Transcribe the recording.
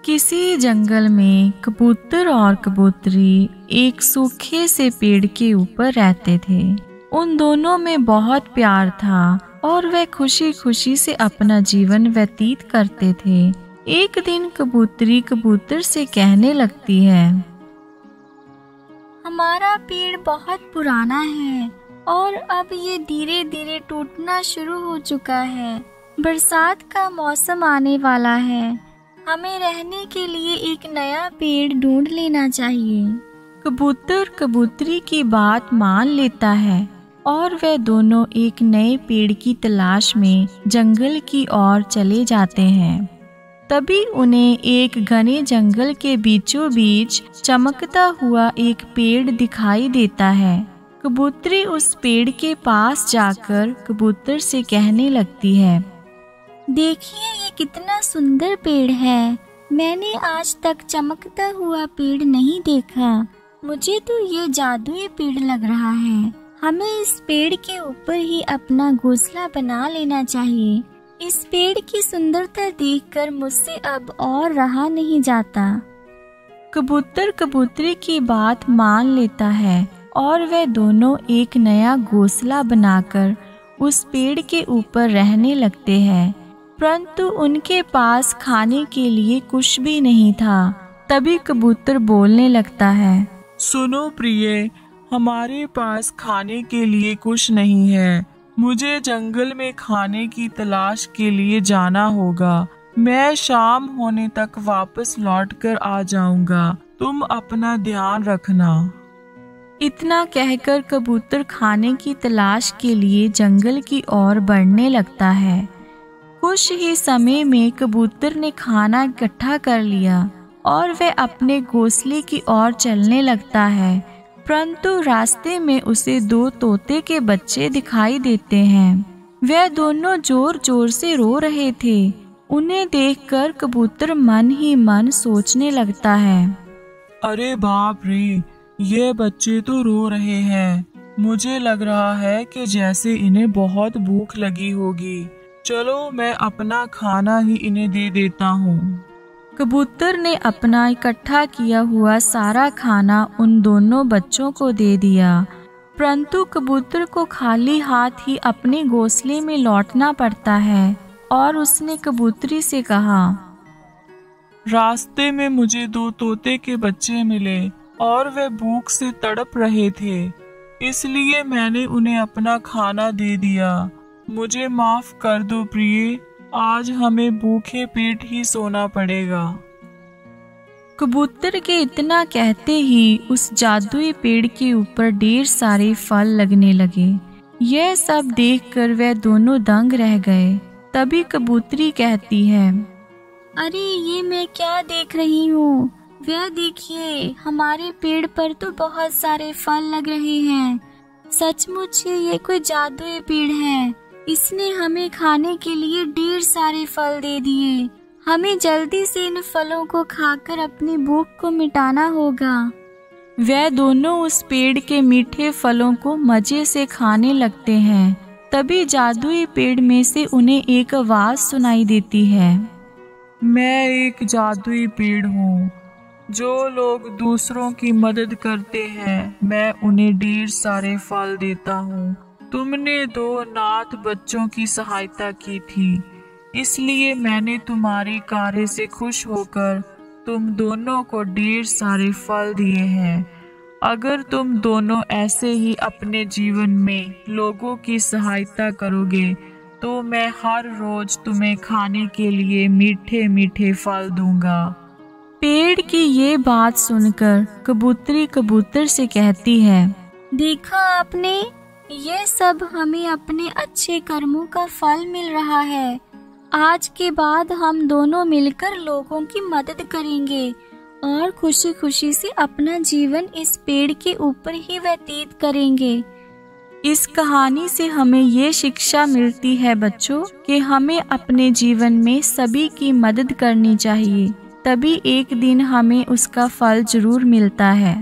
किसी जंगल में कबूतर और कबूतरी एक सूखे से पेड़ के ऊपर रहते थे। उन दोनों में बहुत प्यार था और वे खुशी खुशी से अपना जीवन व्यतीत करते थे। एक दिन कबूतरी कबूतर से कहने लगती है, हमारा पेड़ बहुत पुराना है और अब ये धीरे धीरे टूटना शुरू हो चुका है। बरसात का मौसम आने वाला है, हमें रहने के लिए एक नया पेड़ ढूंढ लेना चाहिए। कबूतर कबूतरी की बात मान लेता है और वे दोनों एक नए पेड़ की तलाश में जंगल की ओर चले जाते हैं। तभी उन्हें एक घने जंगल के बीचों बीच चमकता हुआ एक पेड़ दिखाई देता है। कबूतरी उस पेड़ के पास जाकर कबूतर से कहने लगती है, देखिए ये कितना सुंदर पेड़ है। मैंने आज तक चमकता हुआ पेड़ नहीं देखा। मुझे तो ये जादुई पेड़ लग रहा है। हमें इस पेड़ के ऊपर ही अपना घोंसला बना लेना चाहिए। इस पेड़ की सुंदरता देखकर मुझसे अब और रहा नहीं जाता। कबूतर कबूतरी की बात मान लेता है और वे दोनों एक नया घोंसला बनाकर उस पेड़ के ऊपर रहने लगते हैं। परंतु उनके पास खाने के लिए कुछ भी नहीं था। तभी कबूतर बोलने लगता है, सुनो प्रिय, हमारे पास खाने के लिए कुछ नहीं है। मुझे जंगल में खाने की तलाश के लिए जाना होगा। मैं शाम होने तक वापस लौटकर आ जाऊंगा। तुम अपना ध्यान रखना। इतना कहकर कबूतर खाने की तलाश के लिए जंगल की ओर बढ़ने लगता है। कुछ ही समय में कबूतर ने खाना इकट्ठा कर लिया और वह अपने घोंसले की ओर चलने लगता है। परंतु रास्ते में उसे दो तोते के बच्चे दिखाई देते हैं। वे दोनों जोर जोर से रो रहे थे। उन्हें देखकर कबूतर मन ही मन सोचने लगता है, अरे बाप रे, ये बच्चे तो रो रहे हैं। मुझे लग रहा है कि जैसे इन्हें बहुत भूख लगी होगी। चलो मैं अपना खाना ही इन्हें दे देता हूँ। कबूतर ने अपना इकट्ठा किया हुआ सारा खाना उन दोनों बच्चों को दे दिया। परंतु कबूतर को खाली हाथ ही अपने घोंसले में लौटना पड़ता है और उसने कबूतरी से कहा, रास्ते में मुझे दो तोते के बच्चे मिले और वे भूख से तड़प रहे थे, इसलिए मैंने उन्हें अपना खाना दे दिया। मुझे माफ कर दो प्रिय, आज हमें भूखे पेट ही सोना पड़ेगा। कबूतर के इतना कहते ही उस जादुई पेड़ के ऊपर ढेर सारे फल लगने लगे। यह सब देखकर वे दोनों दंग रह गए। तभी कबूतरी कहती है, अरे ये मैं क्या देख रही हूँ। वह देखिए, हमारे पेड़ पर तो बहुत सारे फल लग रहे हैं। सचमुच ये कोई जादुई पेड़ है। इसने हमें खाने के लिए ढेर सारे फल दे दिए। हमें जल्दी से इन फलों को खाकर अपनी भूख को मिटाना होगा। वे दोनों उस पेड़ के मीठे फलों को मजे से खाने लगते हैं। तभी जादुई पेड़ में से उन्हें एक आवाज सुनाई देती है, मैं एक जादुई पेड़ हूँ। जो लोग दूसरों की मदद करते हैं, मैं उन्हें ढेर सारे फल देता हूँ। तुमने दो अनाथ बच्चों की सहायता की थी, इसलिए मैंने तुम्हारे कार्य से खुश होकर तुम दोनों को ढेर सारे फल दिए हैं। अगर तुम दोनों ऐसे ही अपने जीवन में लोगों की सहायता करोगे तो मैं हर रोज तुम्हें खाने के लिए मीठे मीठे फल दूंगा। पेड़ की ये बात सुनकर कबूतरी कबूतर से कहती है, देखा आपने, ये सब हमें अपने अच्छे कर्मों का फल मिल रहा है। आज के बाद हम दोनों मिलकर लोगों की मदद करेंगे और खुशी खुशी से अपना जीवन इस पेड़ के ऊपर ही व्यतीत करेंगे। इस कहानी से हमें ये शिक्षा मिलती है बच्चों कि हमें अपने जीवन में सभी की मदद करनी चाहिए, तभी एक दिन हमें उसका फल जरूर मिलता है।